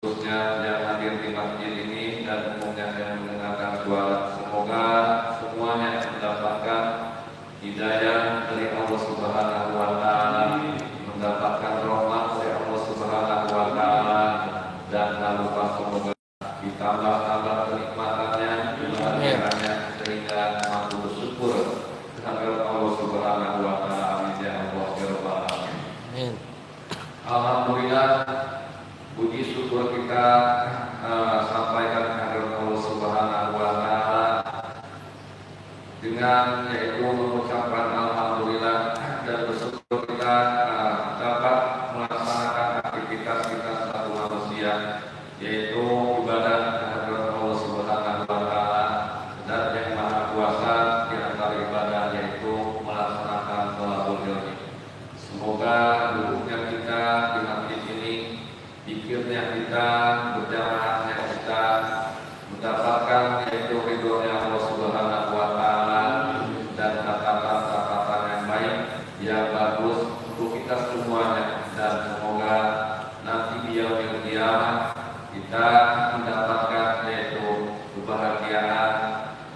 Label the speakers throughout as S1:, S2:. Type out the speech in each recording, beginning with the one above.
S1: khususnya yang hadir di masjid ini dan umumnya yang mendengarkan suara. Semoga semuanya mendapatkan hidayah dari Allah Subhanahu wa Ta'ala, mendapatkan rahmat dari Allah Subhanahu wa Ta'ala, dan tak lupa semoga ditambah-tambah kenikmatannya, kebahagiaannya, sehingga mampu bersyukur kehadirat Allah Subhanahu wa Ta'ala. Amin ya Allah ya Rabbal alamin. Alhamdulillah, puji syukur kita sampaikan kehadirat Allah Subhanahu wa Ta'ala dengan yaitu mengucapkan alhamdulillah dan bersyukur kita dapat melaksanakan aktivitas kita selaku manusia, yaitu ibadah kehadirat Allah Subhanahu wa Ta'ala, dan yang maha kuasa di antara ibadah yaitu melaksanakan thalabul ilmi. Semoga duduknya kita di masjid ini, pikirnya kita, berjamaahnya kita mendapatkan yaitu ridhonya Allah Subhanahu wa Ta'ala dan catatan-catatan yang baik, yang bagus untuk kita semuanya, dan semoga nanti di yaumil qiyamah kita mendapatkan yaitu kebahagiaan,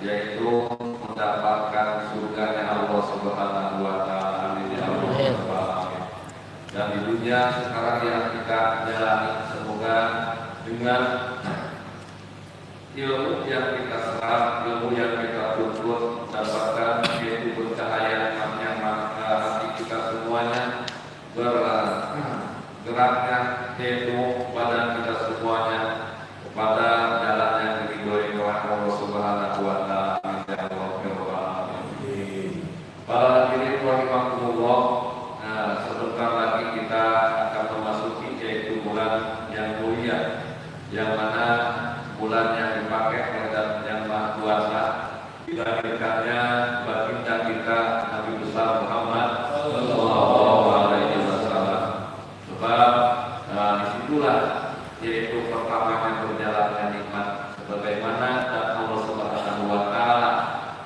S1: yaitu mendapatkan surganya Allah Subhanahu wa Ta'ala. Amin ya Allah. Dan di dunia sekarang yang kita jalani, semoga dengan ilmu yang kita serap, ilmu yang kita tuntut, mendapatkan yaitu bercahaya yang hati kita semuanya, bergeraknya yaitu badan kita semuanya kepada jalan yang diridhoi oleh Allah Subhanahu wa Ta'ala. Amin ya Allah ya Rabbal alamin. Para hadirin rahimakumullah, sebentar lagi kita akan memasuki yaitu bulan yang mulia, yang mana bulan yang dipakai oleh Dan Yang Maha Kuasa dilahirkannya baginda kita Nabi besar Muhammad Sallallahu Alaihi Wasallam. Sebab disitulah yaitu pertamanya berjalannya nikmat, sebagaimana dan Allah Subhanahu wa Ta'ala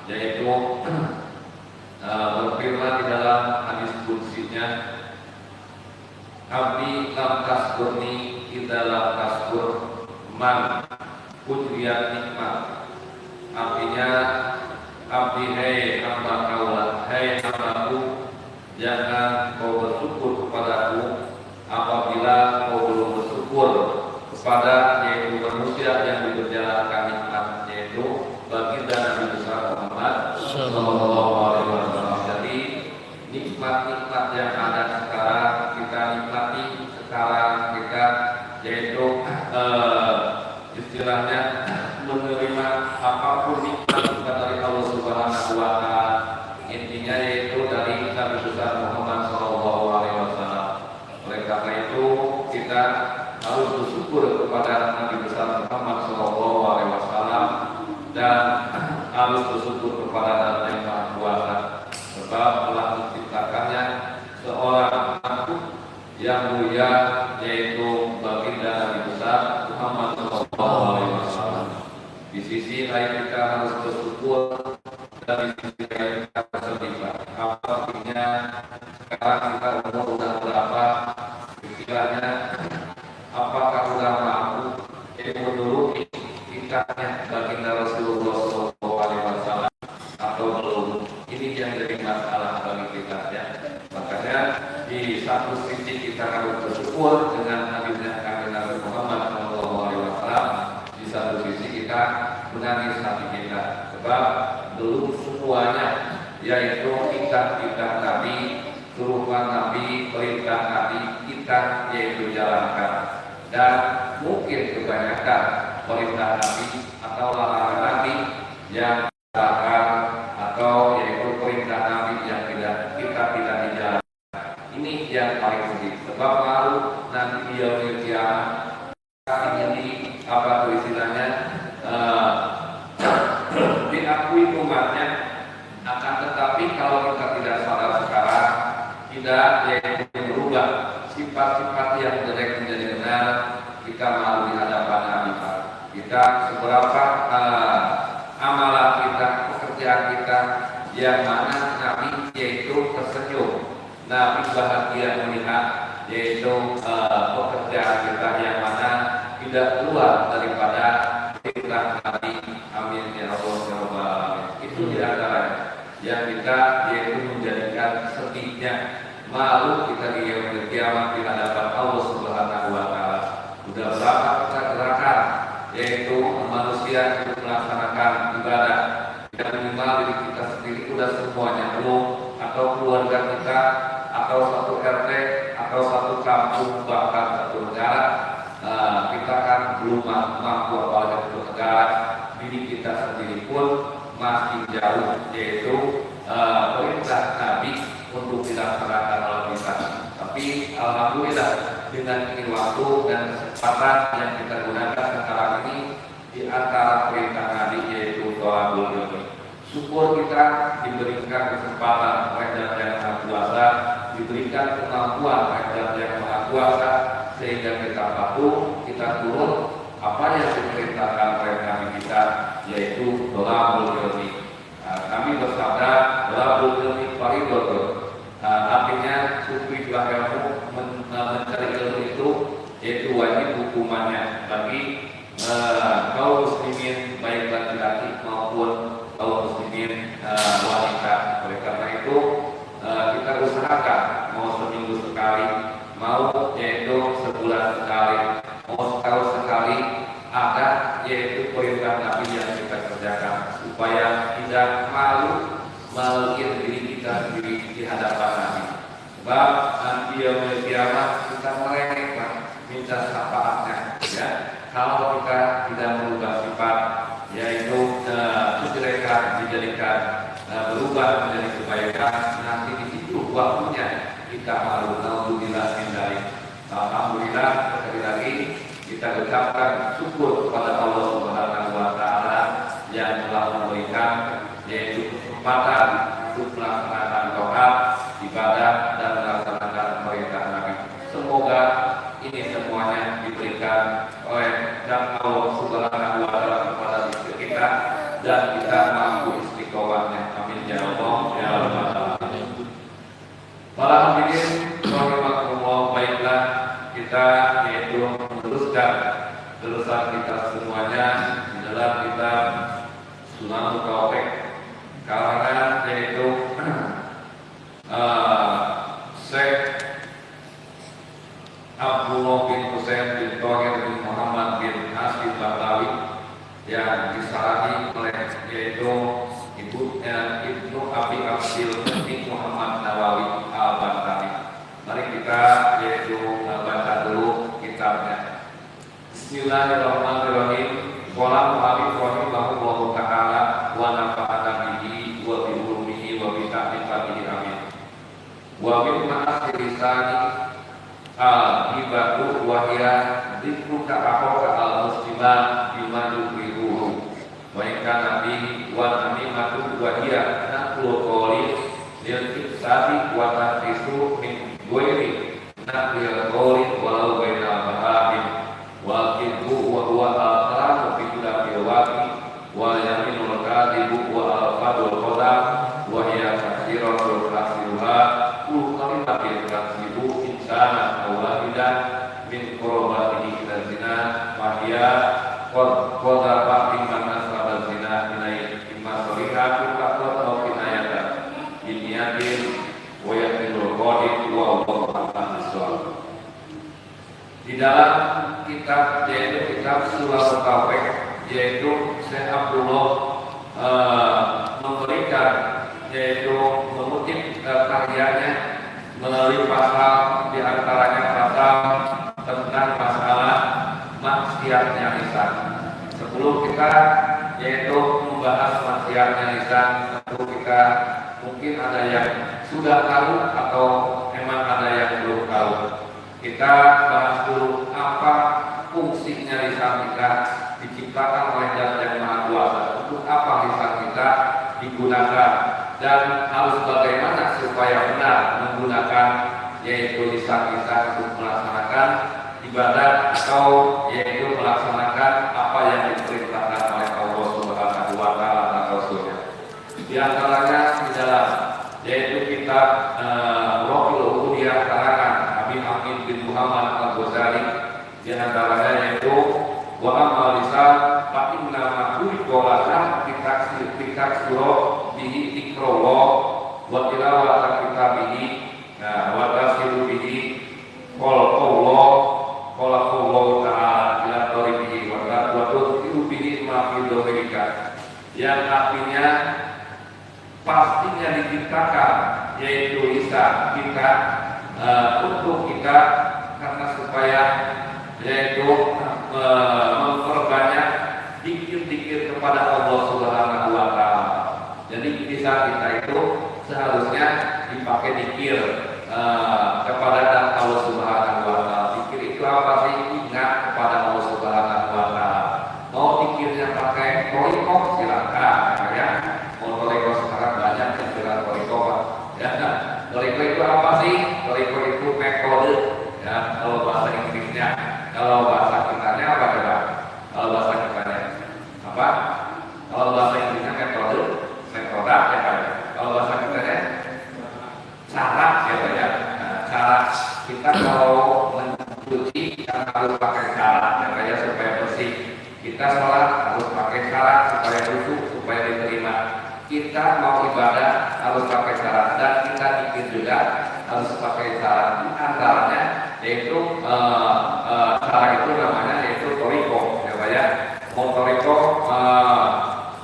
S1: yaitu berfirman di dalam hadis qudsinya, Abdi lam taskurni idza lam taskur man ujriyat nikmat. Artinya, abdi hai hamba kaulah, hai hambaku, jangan kau bersyukur kepadaku apabila kau belum bersyukur kepada yaitu manusia yang diberjalankan nikmat, yaitu baginda Nabi besar Muhammad Sallallahu Alaihi Wasallam. Jadi nikmat-nikmat yang ada sekarang kita nikmati, sekarang kita yaitu istilahnya menerima apapun nikmat dari Allah Subhanahu wa Ta'ala, intinya yaitu dari Nabi besar Muhammad Sallallahu Alaihi Wasallam. Oleh karena itu kita harus bersyukur kepada Nabi besar Muhammad Sallallahu Alaihi Wasallam dan harus bersyukur kepada Yang Maha Kuasa, sebab telah menciptakannya seorang makhluk yang mulia, yaitu baginda Nabi besar Muhammad Sallallahu Alaihi Wasallam. Di sisi lain kita harus bersyukur, dan di sisi lain kita harus bersedih. Artinya sekarang kita umur sudah berapa? Istilahnya, apakah sudah mampu menuruti tingkatnya baginda Rasulullah Sallallahu Alaihi Wasallam atau belum? Ini yang jadi masalah bagi kita ya. Makanya di satu sisi kita harus bersyukur dengan hadirnya Nabi Muhammad Sallallahu Alaihi Wasallam, di satu sisi kita menangis hati kita, sebab belum semuanya yaitu kita Nabi, suruhan Nabi, perintah Nabi kita yaitu jalankan, dan mungkin kebanyakan perintah Nabi atau larangan Nabi yang dilakukan atau yaitu perintah Nabi yang kita tidak dijalankan. Ini yang paling sedih, sebab malu nanti dia ini apa tuh istilahnya diakui umatnya, akan tetapi kalau kita tidak sadar sekarang, tidak yaitu berubah sifat-sifat yang jelek menjadi benar, kita malu di hadapan Nabi. Kita seberapa amalan kita, pekerjaan kita yang mana Nabi yaitu tersenyum, Nabi bahagia melihat, yaitu pekerjaan kita yang mana kita tidak keluar daripada perintah Nabi. Amin ya Allah ya Rabbal alamin. Itu diantaranya yang kita yaitu menjadikan sedihnya malu kita di yaumil kiamat di hadapan Allah Subhanahu wa taala. Sudah berapa kita gerakan yaitu manusia untuk melaksanakan ibadah yang minimal diri kita sendiri sudah semuanya belum, atau keluarga kita, atau satu RT, atau satu kampung, bahkan satu negara. Kita kan belum mampu apalagi untuk negara. Diri kita sendiri pun masih jauh, yaitu perintah Nabi untuk dilaksanakan oleh kita. Tapi alhamdulillah dengan ini waktu dan kesempatan yang kita gunakan sekarang ini di antara perintah Nabi yaitu thalabul ilmi. Syukur kita diberikan kesempatan oleh Zat yang Maha Kuasa, diberikan kemampuan oleh Zat yang Maha Kuasa, sehingga kita patuh, kita turut apa yang diperintahkan oleh Nabi kita yaitu thalabul ilmi. Kami bersabda thalabul ilmi fardhun. Artinya sufilah ilmu, mencari ilmu itu yaitu wajib hukumannya bagi kaum muslimin baik laki-laki maupun kaum muslimin wanita. Oleh karena itu kita usahakan mau seminggu sekali, mau yaitu sebulan sekali, mau setahun sekali ada yaitu perintah Nabi yang kita kerjakan supaya tidak malu maluin diri kita sendiri di hadapan Nabi. Sebab nanti yaumil kiamat kita mereka minta syafaatnya, ya. Kalau kita tidak merubah sifat, yaitu kejelekan dijadikan berubah menjadi kebaikan, nanti di situ waktunya kita malu. Alhamdulillah dari alhamdulillah sekali lagi kita ucapkan syukur kepada Allah Subhanahu wa taala yang telah memberikan yaitu kesempatan untuk melaksanakan taat, ibadah dan melaksanakan perintah Nabi. Semoga ini semuanya diberikan oleh dan Allah Subhanahu wa taala kepada diri kita dan kita mampu istiqomahnya. Amin ya Allah ya rabbal alamin. Para hadirin rahimakumullah, baiklah kita yaitu meneruskan terusan kita semuanya di dalam kitab Sunanut Taufik karangan yaitu Syekh Abdullah bin Husain bin Thahir bin Muhammad bin Hasim Batawi yang disarahi oleh yaitu Ibnu Abi Abdil bin Muhammad Nawawi Al-Bantani. Mari kita yaitu baca dulu kitabnya. Bismillahirrahmanirrahim. Qala mu'allif rahimahullahu ta'ala wa nafa'ana bihi wa bi ulumihi wa bi ta'rifatihi amin. Wa min ma'asir lisani al-hibatu wa hiya dzikru ka'ahoka al-muslimah bima yukrihuhu wa ikana bihi wa namimatu wa hiya naqlu qawli lil ifsadi wa tahrisu min ghairi naqlil qawli walau bainal bahadim wal kidbu wa huwa al-kalamu fi kullabil waqi wal yaminul kadibu wa al-fadul qadam wa hiya katsiratul kasiruha kullu kalimatin katsibu insana awahidan min qurabatihi ila zina wa hiya qadaba liman asaba zina ilai imma salihatul qadar wa kinayatan biniyatin wa yatinul qadid wa Allahu a'lam. Di dalam kitab yaitu kitab Sunanut Taufik yaitu Syekh Abdullah memberikan yaitu mengutip karyanya melalui pasal di antaranya pasal tentang masalah maksiatnya lisan. Sebelum kita yaitu membahas maksiatnya lisan, tentu kita mungkin ada yang sudah tahu atau memang ada yang belum tahu. Kita bahas dulu apa fungsinya lisan kita diciptakan oleh Zat yang Maha Kuasa. Untuk apa lisan kita digunakan dan harus bagaimana supaya benar menggunakan yaitu lisan kita untuk melaksanakan ibadah atau yaitu melaksanakan apa yang diperintahkan oleh Allah Subhanahu wa taala dan Rasulnya. Di antaranya di dalam yaitu kitab Rohul Ubudiyah karangan Abi Hamid bin Muhammad Al-Ghazali, di antaranya yaitu wa amal lisan fa inna ma hulikolaka titak suro bihi tikrowo wa tilawata kitabihi wa tasiru bihi qolqallah ta'ala ila toribihi wa tukiru bihi ma'fidhohirika, yang artinya pastinya diciptakan yaitu lisan kita untuk kita karena supaya yaitu memperbanyak dikir-dikir kepada Allah Subhanahu wa Ta'ala. Jadi lisan kita itu seharusnya dipakai dikir kepada Allah Subhanahu wa Ta'ala. Dikir itu apa sih? Ingat kepada Allah Subhanahu wa Ta'ala. Mau dikirnya pakai toriko silakan ya. Mau toriko sekarang banyak istilah toriko ya. Toriko itu apa sih? Toriko itu metode ya. Kalau bahasa Inggrisnya, kalau bahasa kitanya apa coba? Kalau bahasa kitanya apa? Kalau bahasa Inggrisnya metode ya Pak. Kalau bahasa kitanya cara ya Pak ya. Cara kita kalau mencuci kan harus pakai cara ya Pak ya, supaya bersih. Kita sholat harus pakai cara supaya khusyuk, supaya diterima. Kita mau ibadah harus pakai cara, dan kita zikir juga harus pakai cara. Di antaranya yaitu cara itu namanya yaitu toriko ya Pak ya. Mau toriko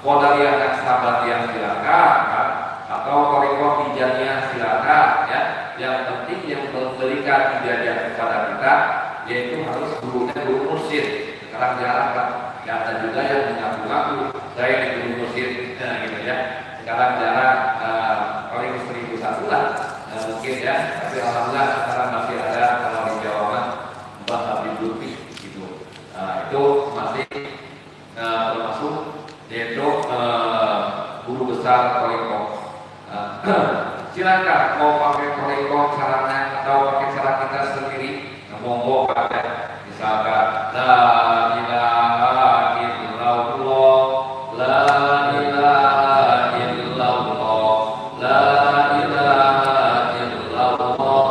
S1: Qadariyah Sabatiyah silakan kan? Atau toriko Tijaniyah silakan ya. Yang penting yang memberikan hidayah kepada kita yaitu harus gurunya guru mursyid. Sekarang jarang kan, ya ada juga yang mengaku-ngaku saya di guru mursyid gitu ya. Sekarang jarang, paling 1001 lah mungkin ya. Tapi alhamdulillah sekarang masih ada kalau di Jawa Mbah Habib Lutfi gitu. Itu masih termasuk yaitu guru besar toriko. Silakan mau pakai toriko caranya atau pakai cara kita sendiri, monggo Pak ya. Misalkan la ilaha illallah, la ilaha illallah, la ilaha illallah,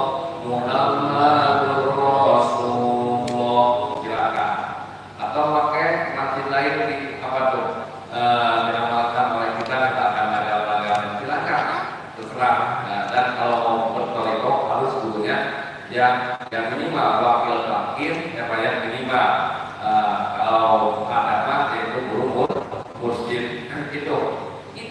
S1: Muhammadur Rasulullah. Silakan. Atau pakai masjid lain di apa tuh? Diramalkan oleh kita akan ada pelanggaran. Silakan. Terserah. Dan kalau mau bertoriko harus gurunya yang minimal wakil terakhir ya Pak ya, minimal kalau ada mah yaitu guru mursyid itu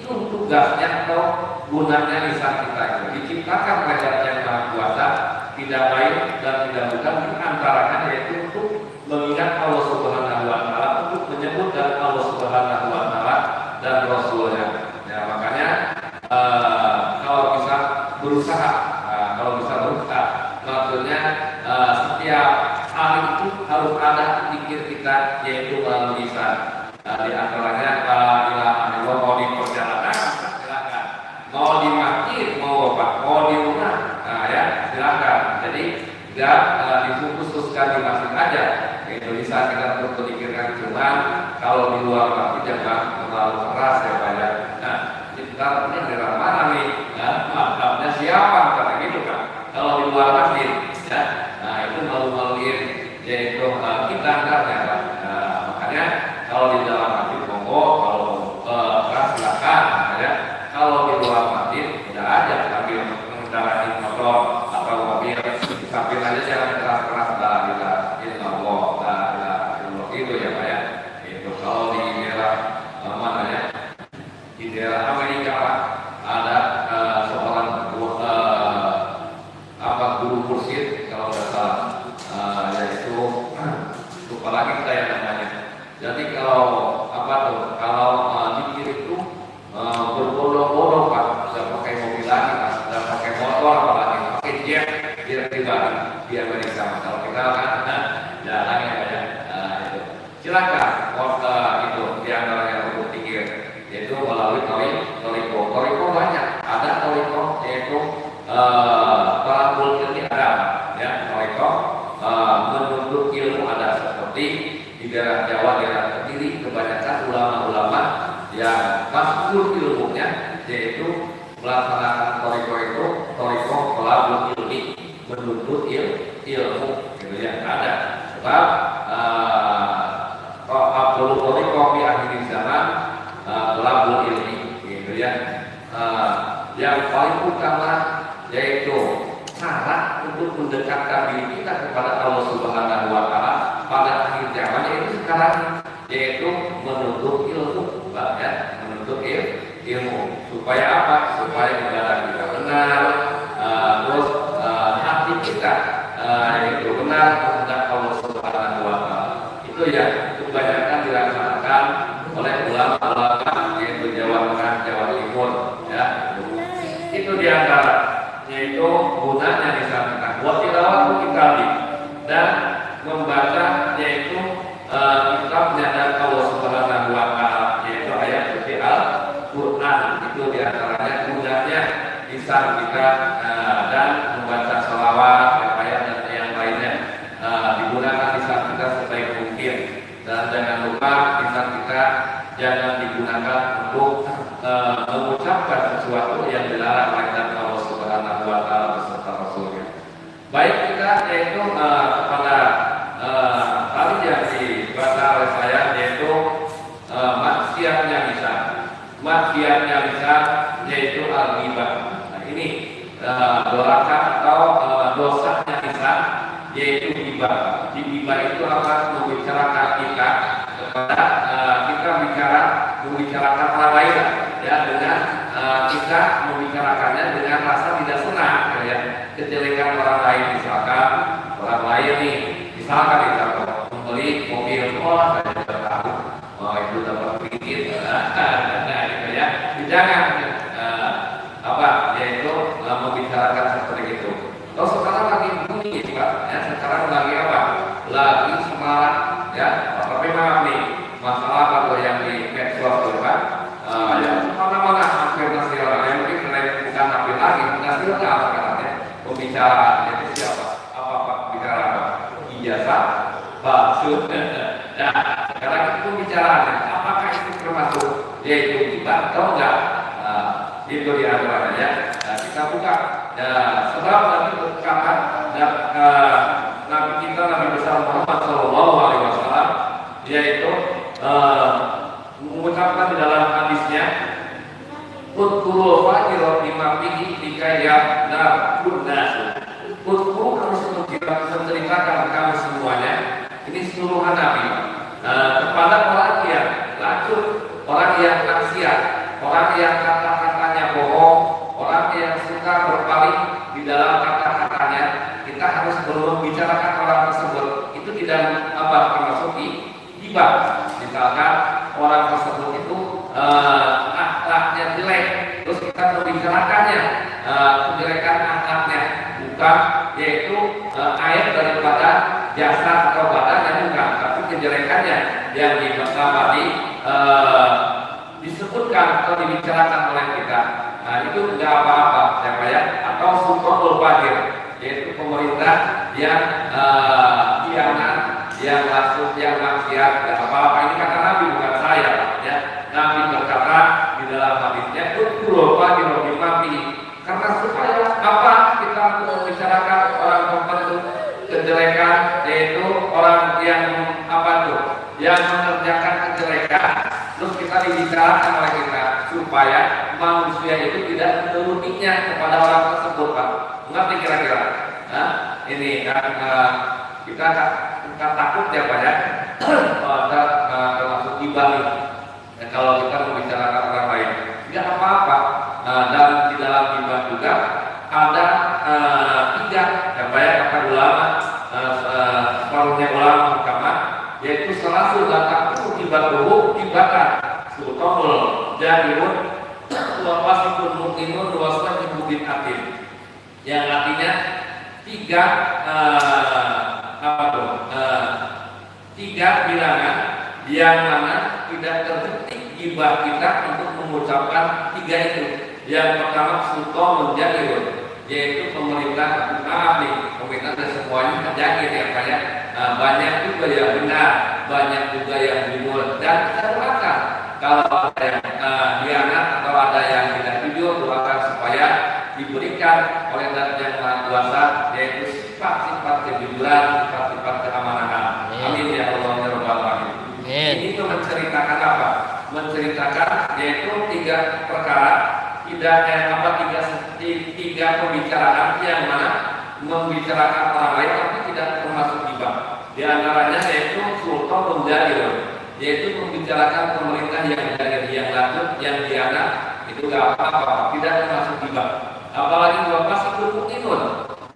S1: tugasnya atau gunanya lisan kita itu diciptakan oleh Zat yang Maha Kuasa, tidak lain dan tidak bukan di antaranya yaitu untuk mengingat Allah Subhanahu wa Ta'ala, untuk menyebut dan Allah Subhanahu wa Ta'ala dan Rasulnya ya. Makanya kalau bisa berusaha maksudnya setiap hari itu harus ada zikir kita yaitu melalui lisan. Di antaranya la ilaha illallah, mau di perjalanan silakan, mau di masjid, mau di rumah ya silakan. Jadi tidak dikhususkan di masjid aja. Itu lisan kita untuk berzikirkan, cuma kalau di luar masjid jangan terlalu keras ya Pak ya. Nah, kita punya dari mana nih? Makamnya siapa kata gitu kan? Kalau di luar masjid ya, nah itu malu-maluin yaitu kita enggaknya Pak. Makanya kalau di dalam masjid monggo, kalau keras silakan ya. Kalau di luar masjid tidak aja sambil mengendarai motor atau mobil, sambil aja jangan keras-keras la ilaha illallah, la ilaha illallah itu ya Pak ya. Itu kalau di daerah mana ya? Di daerah Amerika Pak ada seorang guru mursyid kalau nggak salah, yaitu lupa lagi saya namanya. Jadi kalau kalau zikir itu berbondong-bondong Pak, sudah pakai mobil lagi Pak, sudah pakai motor apalagi pakai jet biar pribadi di Amerika. Kalau kita kan jarang ya Pak ya. Itu silakan itu di antaranya untuk zikir yaitu melalui toriko banyak. Ada toriko yaitu talabul ilmi ada ya, toriko menuntut ilmu ada, seperti di daerah Jawa, daerah Kediri kebanyakan ulama-ulama yang masyhur ilmunya yaitu melaksanakan toriko itu toriko talabul ilmi, menuntut ilmu gitu ya. Ada sebab mendekatkan diri kita kepada Allah Subhanahu wa taala pada akhir zaman, yaitu sekarang, yaitu menuntut ilmu, ya, menuntut ilmu. Supaya apa? Supaya ibadah kita benar, terus hati kita itu benar kehendak Allah Subhanahu wa taala. Itu ya kebanyakan dilaksanakan oleh ulama-ulama yaitu Jawa Tengah, Jawa Timur, ya. Itu diantara, yaitu gunanya di sana kita buat tilawah kitab dan membaca, yaitu kitabnya dari Allah Subhanahu wa taala, yaitu ayat suci Al-Qur'an. Itu diantaranya gunanya di sana kita, dan membaca sholawat, ayat dan yang lainnya digunakan di sana kita sebaik mungkin. Dan jangan lupa di sana kita jangan digunakan untuk mengucapkan sesuatu yang dilarang oleh Allah Subhanahu wa taala beserta Rasulnya. Baik kita, yaitu kepada tadi yang dibaca oleh saya, yaitu maksiatnya lisan, yaitu al-ghibah. Nah, ini dorakan atau dosanya lisan, yaitu ghibah. Di ghibah itu akan membicarakan kita kepada kita membicarakan orang lain, ya, dengan kita membicarakannya dengan rasa tidak senang, ya, kejelekan orang lain. Misalkan orang lain nih, misalkan kita membeli mobil, saya sudah tahu, itu dapat sedikit, nah gitu ya, jangan yaitu membicarakan seperti itu. Kalau sekarang lagi bunyi, Pak, ya, sekarang lagi apa? Lagi semangat, ya, tapi memang nih masalah kalau yang di medsos itu, Pak, ya mana-mana hampir nasi orang yang mungkin bukan hampir lagi, nasi orang apa katanya, pembicaraan, itu siapa? Apa Pak bicara apa? Ijazah, palsu. Nah, sekarang itu pembicaraan, apakah itu termasuk yaitu ghibah atau enggak? Itu diantaranya, ya. Nah, kita buka. Sebab Nabi berkata, Nabi kita Nabi besar Muhammad Shallallahu Alaihi Wasallam, yaitu mengucapkan di dalam hadisnya, "Udhuru fajr lima fihi dikaya darunnas." Udhuru, kamu menceritakan kamu semuanya. Ini suruhan Nabi kepada orang yang lacur, orang yang maksiat, orang yang kata-katanya bohong, orang yang suka berpaling di dalam kata-katanya. Kita harus membicarakan orang tersebut. Itu tidak termasuk ghibah. Misalkan orang tersebut itu akhlaknya jelek, terus kita membicarakannya kejelekan akhlaknya, bukan yaitu ayat daripada jasa atau badannya, bukan, tapi kejelekannya yang disebutkan atau dibicarakan oleh kita. Nah, itu tidak apa-apa, ya, atau sultanul fajir, yaitu pemerintah yang khianat, yang langsung, yang maksiat, tidak apa-apa. Ini kata Nabi, bukan saya, ya. Nabi berkata di dalam hadisnya, "Udhuru fajr lima fihi." Karena supaya apa? Kita membicarakan orang tertentu kejelekan, yaitu orang yang yang mengerjakan kejelekan, terus kita dibicarakan oleh kita supaya manusia itu tidak menurutinya kepada orang tersebut, Pak. Ngerti kira-kira? Nah, ini kan kita takut ya, Pak, ya, ada termasuk ghibah nih. Kalau kita membicarakan orang lain, tidak apa-apa. Dan di dalam ghibah juga ada 3, ya, Pak, ya, kata ulama, separuhnya ulama ulama, yaitu salasul lataku ibatuhu ibatan sultanul jahilun wa wasikun muqimun wa wasaqibun bid'atin, yang artinya 3 bilangan yang mana tidak terdetik ghibah kita untuk mengucapkan 3 itu. Yang pertama sultanul jahilun, yaitu pemerintah, pemerintah dan semuanya jahil, ya, kayak banyak juga yang benar, banyak juga yang jujur, dan kita doakan kalau ada yang khianat atau ada yang tidak jujur, doakan supaya diberikan oleh Zat yang Maha Kuasa, yaitu sifat-sifat kejujuran, sifat-sifat keamanan. Amin ya Allah ya Rabbal Alamin. Ini itu menceritakan apa? Menceritakan yaitu 3 perkara, tiga pembicaraan yang mana membicarakan orang lain tapi tidak termasuk ghibah. Di antaranya yaitu sultan menjahil, yaitu membicarakan pemerintah yang jahil, yang lanjut, yang dianak, itu gak apa-apa, tidak termasuk ghibah. Apalagi bapak itu mukminun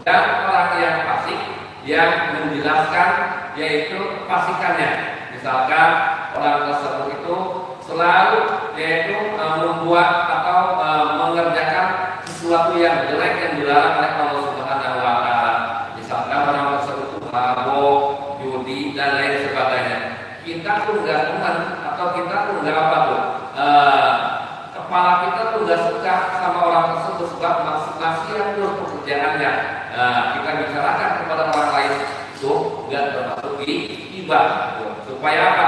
S1: dan orang yang fasik yang menjelaskan yaitu fasikannya. Misalkan orang tersebut itu selalu yaitu membuat atau mengerjakan sesuatu yang jelek yang dilarang oleh Allah Subhanahu wa taala. Misalkan orang tersebut mabuk, judi dan lain sebagainya. Kita pun enggak teman atau kita pun enggak apa tuh. Kepala kita tuh enggak suka sama orang tersebut sebab maksiat terus pekerjaannya. Kita bicarakan kepada orang lain itu enggak termasuk ghibah. Supaya apa?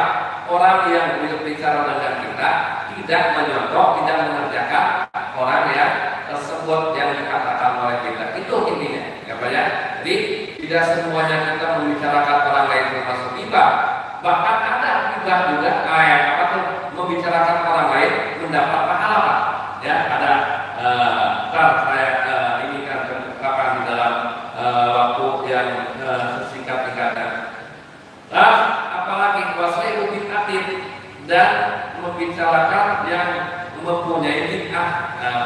S1: Orang yang berbicara dengan kita tidak menyontoh, tidak mengerjakan orang yang tersebut yang dikatakan oleh kita. Itu intinya, ya Pak ya. Jadi tidak semuanya kita membicarakan orang lain termasuk ghibah. Bahkan ada ghibah juga, apa tuh membicarakan orang lain mendapat pahala, Pak. Ya, ada. Saya ini kan kemukakan di dalam waktu yang singkat-singkatnya. Apalagi kuasa lebih aktif dan membicarakan yang mempunyai bid'ah,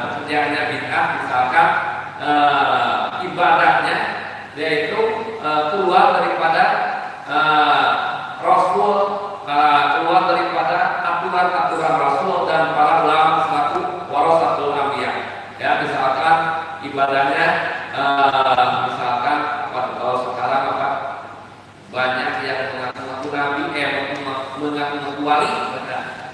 S1: pekerjaannya bid'ah, misalkan ibadahnya yaitu keluar daripada Rasul, keluar daripada aturan-aturan Rasul dan para ulama selaku warasatul anbiya. Ya, misalkan ibadahnya misalkan kalau sekarang apa banyak yang mengaku nabi, mengaku wali,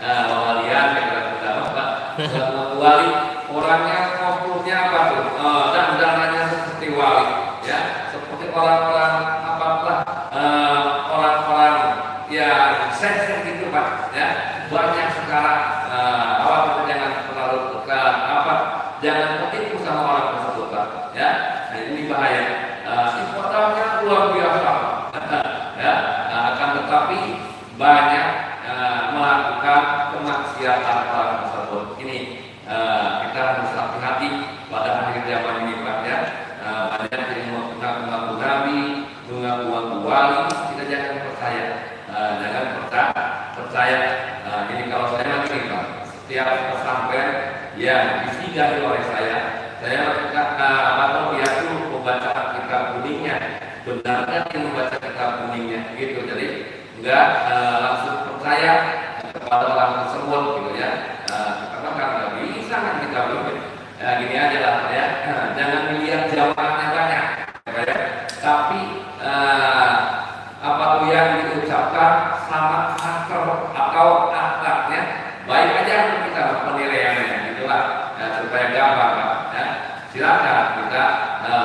S1: walian, mengaku wali, orangnya posturnya apa tuh, dandanannya seperti wali, ya, seperti orang-orang orang-orang yang seks gitu Pak, ya, banyak sekarang. Awal jangan terlalu jangan ketipu sama orang tersebut Pak, ya, nah, ini bahaya. Ibadahnya luar biasa, ya, akan tetapi banyak melakukan kemaksiatan orang tersebut. Ini kita harus hati-hati pada akhir zaman ini Pak, ya. Banyak yang mengaku nabi, mengaku wali, kita jangan percaya, percaya. Ini kalau saya nanti Pak, setiap pesantren yang disinggahi oleh saya biasa membaca kitab kuningnya. Benarnya yang membaca kitab kuningnya, gitu. Jadi enggak langsung percaya kepada orang tersebut, gitu ya. Karena kan nggak bisa kan kita belum. Ya, gini aja lah ya. Jangan dilihat jawabannya banyak, ya. Tapi apa tuh yang diucapkan sama karakter atau akhlaknya baik aja kita penilaiannya, gitulah. Ya, supaya gampang, ya. Silakan kita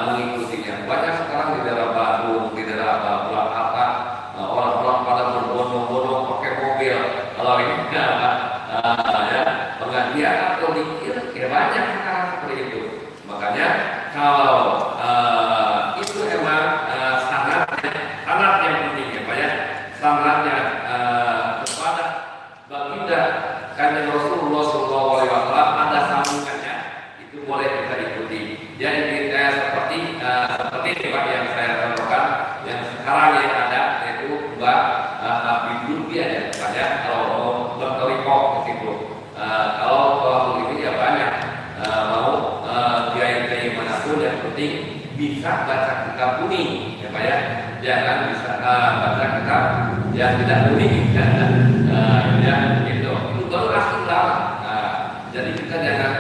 S1: mengikutinya. Banyak sekarang di daerah Bandung, di daerah Jakarta, orang-orang pada berbondong-bondong pakai mobil. Kalau ini ya, pengajian atau dikir, ya banyak sekarang seperti itu. Makanya kalau itu emang sangat yang penting ya Pak ya, sangatnya kepada baginda Kanjeng Rasulullah SAW ada sambungannya, itu boleh kita ikuti. Jadi seperti ini Pak yang saya contohkan, yang sekarang yang ada yaitu Mbak Habib Lutfi aja Pak ya, kalau bertorikoh ke situ. Kalau ini ya banyak mau kiai-kiai manapun yang penting bisa baca kitab kuning ya Pak ya, jangan bisa baca kitab yang tidak kuning ya gitu. Itu baru asli lama. Jadi kita jangan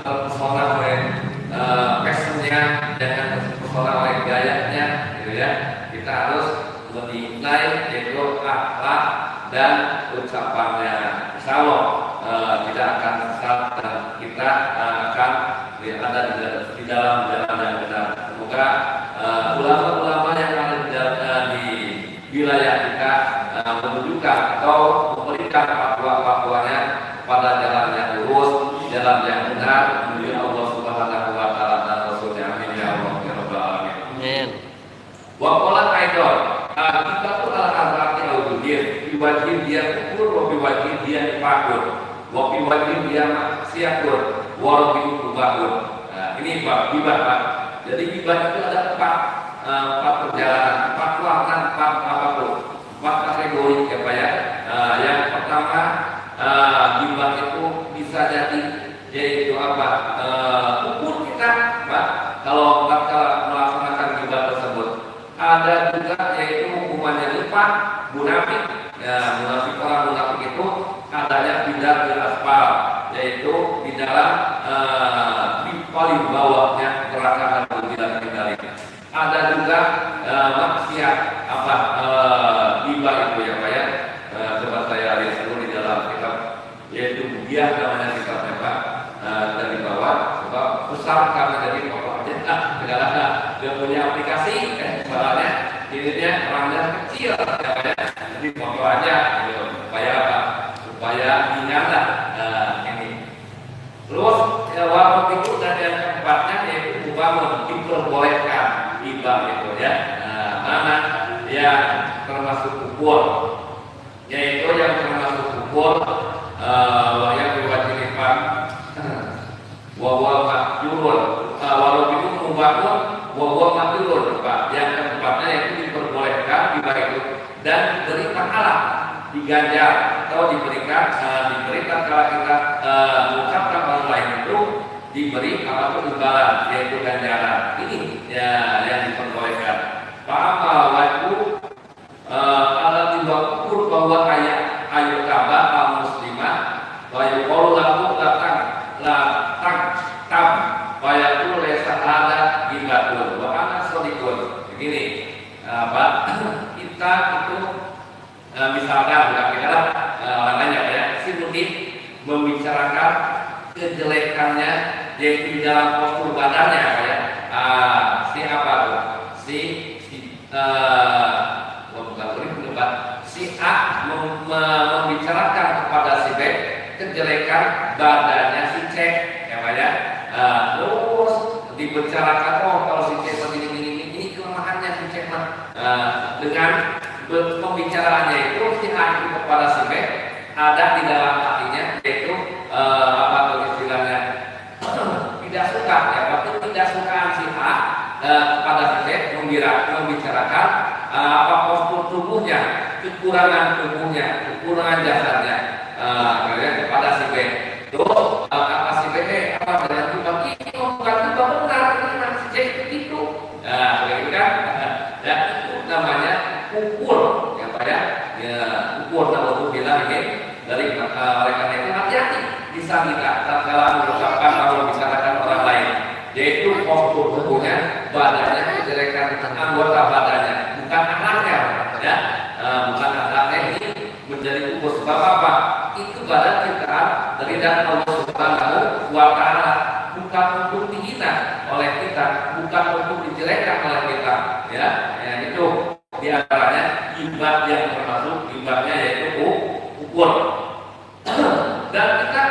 S1: terpesona oleh fashionnya, jangan terpesona oleh gayanya, gitu ya. Kita harus menilai yaitu akhlak dan ucapannya. Insya Allah tidak akan sesat dan kita akan ada di dalam jalan yang benar. Semoga ulama-ulama yang ada di wilayah kita menunjukkan atau memberikan fatwa-fatwanya pada jalan yang lurus, jalan yang benar menuju Allah Subhanahu wa taala dan Rasulnya. Amin ya Allah ya rabbal alamin. Amin. Wa qala aidan, kita tuh al-azraqi al-wujud, biwajib dia kufur, wa biwajib dia fakur, wa biwajib dia maksiatur, wa biwajib. ini bab gibah Pak. Jadi gibah itu ada empat perjalanan, empat warna, empat kategori ya Pak ya. Yang pertama gibah itu bisa jadi yaitu apa? Ukur kita Pak. Kalau bakal melaksanakan gibah tersebut. Ada juga yaitu hukumannya lipat munafik. Ya, orang munafik itu adanya bidar di aspal, yaitu di dalam di paling bawahnya gerakan bilang kendali. Ada juga maksiat gibah itu ya Pak ya. Coba saya lihat dulu di dalam kitab, yaitu dia namanya kitabnya Pak. Dari bawah, coba besar karena jadi pokoknya dia punya aplikasi, soalnya ininya orangnya kecil ya Pak ya. Jadi foto aja gitu, supaya apa? Supaya ingat lah ini. Terus waktu itu dan yang keempatnya yaitu membangun diperbolehkan gibah itu ya. Mana yang termasuk ukur, yaitu yang termasuk ukur yang diwajibkan wawal makjurun, walau itu membangun wawal makjurun Pak. Yang keempatnya yaitu diperbolehkan gibah itu dan diberi pahala, diganjar atau diberikan kalau kita mengucapkan orang lain itu diberi apapun imbalan yaitu ganjaran. Ini ya yang diperbolehkan. Fa'amal wajib alat dibakur bahwa ayat kabar al muslimah wa yuqalu lahu latang tam wa yaqulu laysa hada gibatun wa ana shadiqun. Begini Pak, kita itu misalkan orang lain ya si murid membicarakan kejelekannya yaitu di dalam postur badannya ya. Si apa tuh? Si A membicarakan kepada si B kejelekan badannya si C ya Pak ya. Terus dibicarakan kalau si C begini ini kelemahannya si C dengan pembicaraannya itu si A itu kepada si B ada di dalam hatinya yaitu apa tuh istilahnya tidak suka ya, tapi tidak sukaan si A kepada si B membicarakan apa postur tubuhnya, kekurangan tubuhnya, kekurangan jasadnya kepada si B. Terus kata si B apa dengan tubuh ini bukan tubuh benar, karena si C itu begitu kan? Ya itu namanya ukur ya Pak ya. Ukur kalau bilang ini dari oleh karena itu hati-hati bisa kita tatkala mengucapkan atau membicarakan orang lain, yaitu postur tubuhnya, badannya, kejelekan anggota badannya, bukan anaknya ya, bukan anaknya ini menjadi ukur. Sebab apa? Itu badan ciptaan dari Allah Subhanahu wa Ta'ala, bukan untuk dihina oleh kita, bukan untuk dijelekan oleh kita ya. Itu di antaranya gibah yang termasuk gibahnya yaitu ukur. Dan kita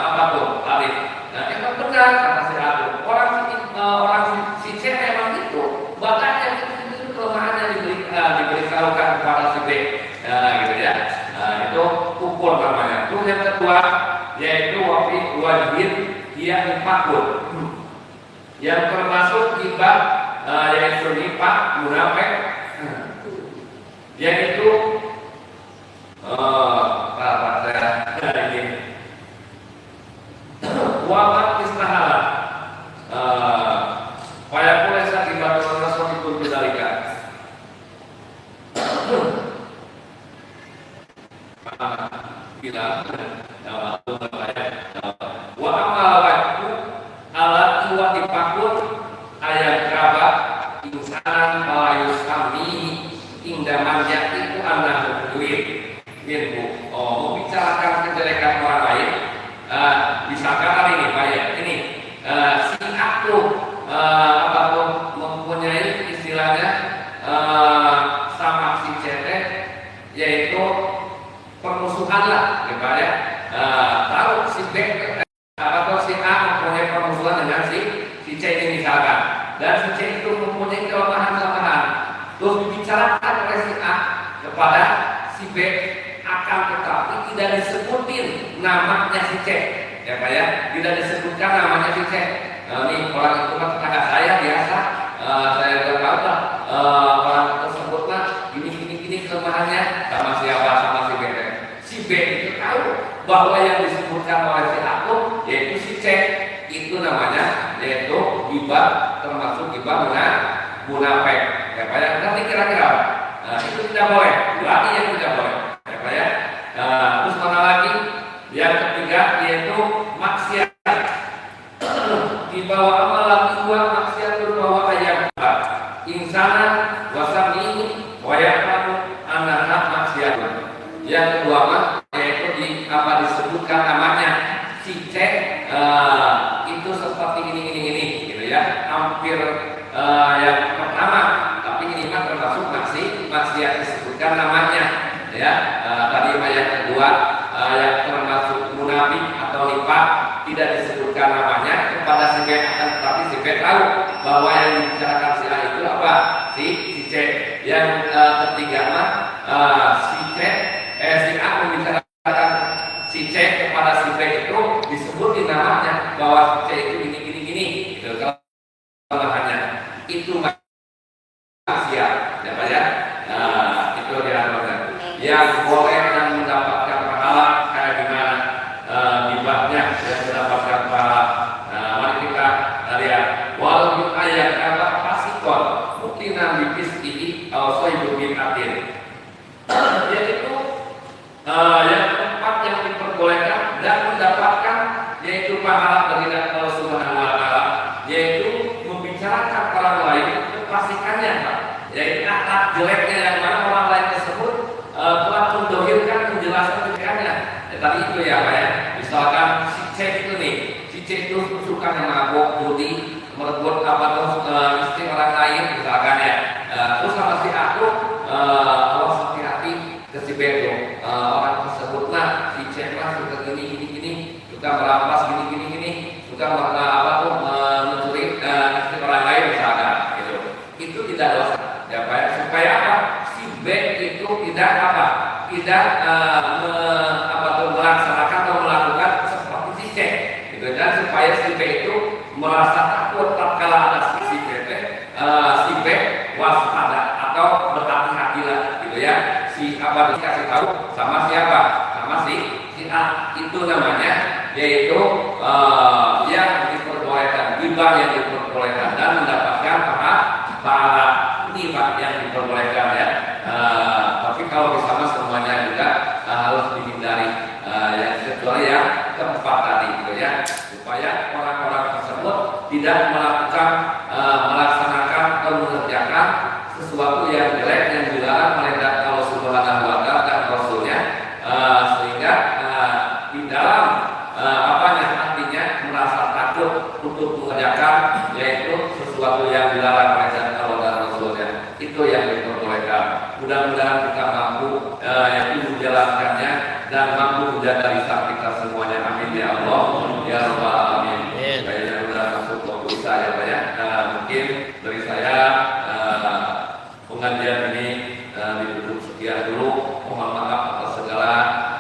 S1: apa tuh Arif? Nah, emang benar kata si Adu. Orang si C memang itu badannya itu kelemahannya diberitahukan kepada si B. Gitu ya. Itu ukur namanya. Terus yang kedua yaitu wajib dia dipakul. Yang termasuk gibah yaitu nifaq munafik, yaitu ini wabat istahala payah boleh sakit batu rasul itu berdalika bila wa amal wajib alat wa dipakul ayat kerabat insanan malayus kami hingga manjat itu anak duit mirbu. Membicarakan kejelekan orang lain, misalkan hari ini Pak ya, ini si aku apa tuh mempunyai istilahnya sama si CT, yaitu permusuhan lah, ya Pak ya. Tahu si B atau si A mempunyai permusuhan dengan si C ini misalkan, dan si C itu mempunyai kelemahan-kelemahan, terus dibicarakan oleh si A kepada si B, akan tetapi tidak disebutin namanya si C ya Pak ya, tidak disebutkan namanya si C, Nih orang itu kan tetangga saya biasa, saya tahu lah orang tersebut lah gini kelemahannya sama siapa, sama si B. Si B itu tahu bahwa yang disebutkan oleh si aku yaitu si C, itu namanya yaitu gibah, termasuk gibah munafik. Ya Pak ya, nanti kira-kira itu tidak boleh, lagi yang tidak boleh. Ya Pak ya. Terus mana lagi? Yang ketiga yaitu maksiat. Di bawah amalan dua maksiat berbawa ayat insana wasami wayakanu anak maksiat. Yang kedua mah yaitu disebutkan namanya si C itu seperti ini gitu ya, hampir yang pertama, tapi ini mah termasuk maksiat disebutkan namanya ya. Tadi yang kedua yang termasuk munafik atau nifaq tidak disebutkan namanya kepada si B, akan tetapi si B tahu bahwa yang dibicarakan si A itu apa, si C. Yang ketiga mah si A membicarakan si C kepada si B itu disebutin namanya bahwa si C itu gini gitu. Kalau hanya itu maksiat ya Pak ya. Itu diaturkan yang boleh dan mendapatkan pahala kayak gimana gibahnya dan mendapatkan pahala. Mari kita lihat walau ayat apa pasikon muktina bipis ini also ibu binatin, yaitu yang keempat yang diperbolehkan dan mendapatkan yaitu pahala dari Allah Subhanahu wa taala, yaitu membicarakan orang lain kefasikannya, yaitu akhlak jeleknya yang mana orang lain tersebut telah mendohirkan menjelaskan kejelekannya. Tadi itu ya Pak ya. Misalkan si C itu nih, si C itu suka mabok, judi, merebut istri orang lain misalkan ya. Terus sama si aku awas hati-hati ke si B itu. Orang tersebutlah si C lah suka gini, suka merampas gini, suka mencuri istri orang lain misalkan gitu. Itu tidak dosa. Ya Pak ya. Supaya apa? Si B itu tidak melaksanakan atau melakukan seperti si C gitu. Dan supaya si B itu merasa takut tatkala ada si B waspada atau berhati-hatilah gitu ya. Si apa dikasih tahu sama siapa? Sama si A. Itu namanya yaitu yang diperbolehkan, gibah yang diperbolehkan dan mendapatkan pahala ini Pak yang diperbolehkan ya. Tapi kalau misalnya semuanya juga harus dihindari yang kecuali yang keempat tadi gitu ya, supaya orang-orang tersebut tidak melaksanakan atau mengerjakan sesuatu yang jelek yang dilarang oleh Allah Subhanahu wa taala dan Rasulnya, sehingga di dalam hatinya merasa takut untuk mengerjakan yaitu sesuatu yang dilarang oleh Allah dan Rasulnya. Itu yang diperbolehkan. Mudah-mudahan kita mampu menjalankannya dan mampu menjaga lisan kita semuanya. Amin ya Allah ya Rabbal alamin. Kayaknya sudah masuk waktu Isya ya Pak ya. Mungkin dari saya pengajian ini ditutup sekian dulu. Mohon maaf atas segala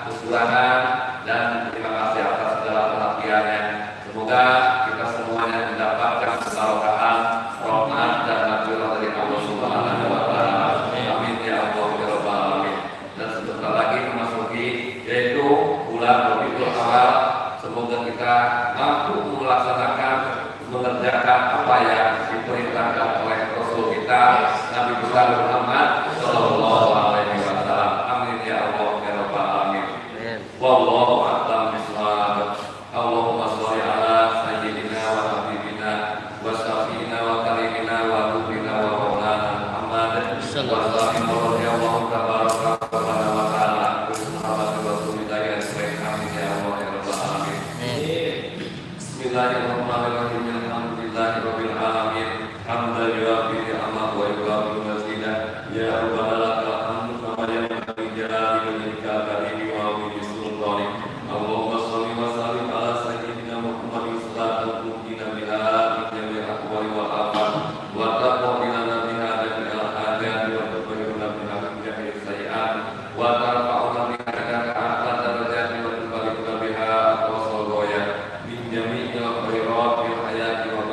S1: kekurangan dan terima kasih atas segala perhatiannya. Semoga kita semuanya mendapatkan keberkahan, rahmat dan maghfirah dari Allah Subhanahu wa taala. Amin ya Allah ya Rabbal alamin. Dan sebentar lagi memasuki yaitu bulan Rabiul Awal. Semoga kita mampu melaksanakan, mengerjakan apa yang diperintahkan oleh Rasul kita Nabi besar Muhammad sallallahu alaihi wasallam. Amin ya Allah ya Rabbal alamin. Wallahu a'lam bishawab. Allahumma shalli ala sayyidina wa habibina wa syafiina wa karimina wa nurina wa maulana Muhammad sallallahu tabaraka wa taala Muhammad Rasulullah ya amin ya Allah ya Rabbal alamin. Bismillahirrahmanirrahim. Alhamdulillahirabbil alamin. Hamdan yuwafi ni'amahu wa yuwafi mazidah. Ya Rabbana lakal hamdu kama yanbaghi li jalali wajhika karimi wa bi sultanik. Allahumma shalli wa sallim ala sayyidina Muhammadin sallallahu alaihi wa sallam min aqwali wal afat wa taqabbal biha min al-hajat wa tubayyana biha min jami'i sayyi'at wa tarfa'una biha a'la darajat wa tubayyana biha aqwasal ghayat min jami'il khairat fil hayati wa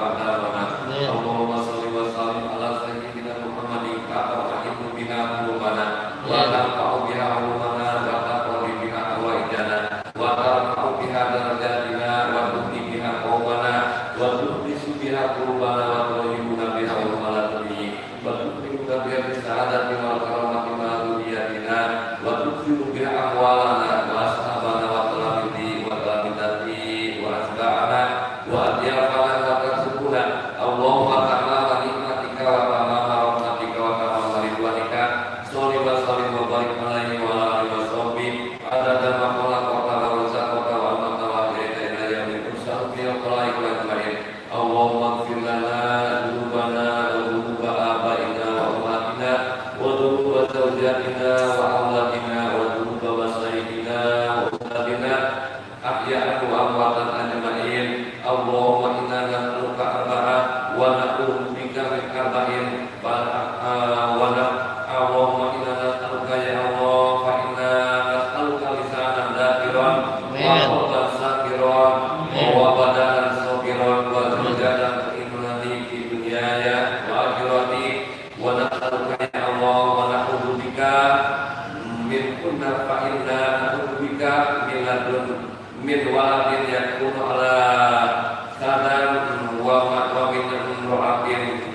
S1: wa tanfa'u biha ulumana wa taqrabu biha hawaijana wa tarfa'u biha darajatina wa tu'ti biha qawmana wa tu'tisu biha qulubana wa tu'yibuna biha ulumalatina wa tu'tisu biha bisaadati wal karamati ma dudiyatina wa tu'tisu biha ahwalana wa ashabana wa talamidi wa talamidati wa asba'ana wa adyafana wa tarsukuna Allahumma ta'ala nikmatika wa tamama rahmatika wa tamama ridwanika sholli wa sallim wa barik alaihi wa ala alihi wa sahbihi adada ma khalaqaka wa razaqaka wa amata wa ahyayta ila yaumil qiyamah fi al-khalaiq ajma'in Allahumma ighfir lana dhunubana wa dhunuba abaina wa ummatina wa dhunuba zawjatina wa awladina wa dhunuba wasaidina wa ustadina ahya'an wa amwatan ajma'in Allahumma inna nas'aluka arba'a wa na'udzu bika min arba'in Allahumma inna nas'aluka ya Allah fa inna nas'aluka lisanan dzakiran wa qalban sakiran wa badanan sakiran wa jazadan imani fi dunyaya wa akhirati wa nas'aluka ya Allah wa na'udzu bika min kunna fa inna na'udzu bika min ladun min waladin yakunu ala sadan wa min imra'atin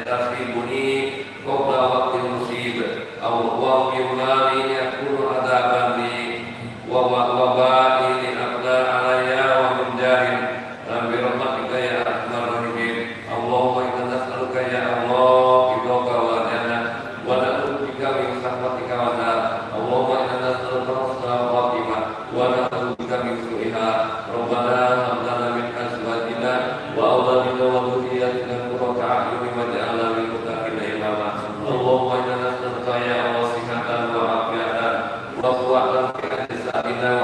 S1: tasbihuni qabla waqti musib aw wa min yakunu adaban li wa ba'in aqda alayya wa min jarin bi rahmatika ya arhamar rahimin Allahumma inna nas'aluka ya Allah ridhaka wa jannah wa na'udzu bika min sakhatika wa nar Allahumma inna nas'aluka husnal khatimah wa na'udzu bika min su'iha Rabbana hab lana min azwajina wa awladina wa dhurriyyatina qurrata a'yunin waj'alna lil muttaqina imama Allahumma inna nas'aluka ya Allah sihhatan wa afiatan wa quwwatan fi ajsadina wa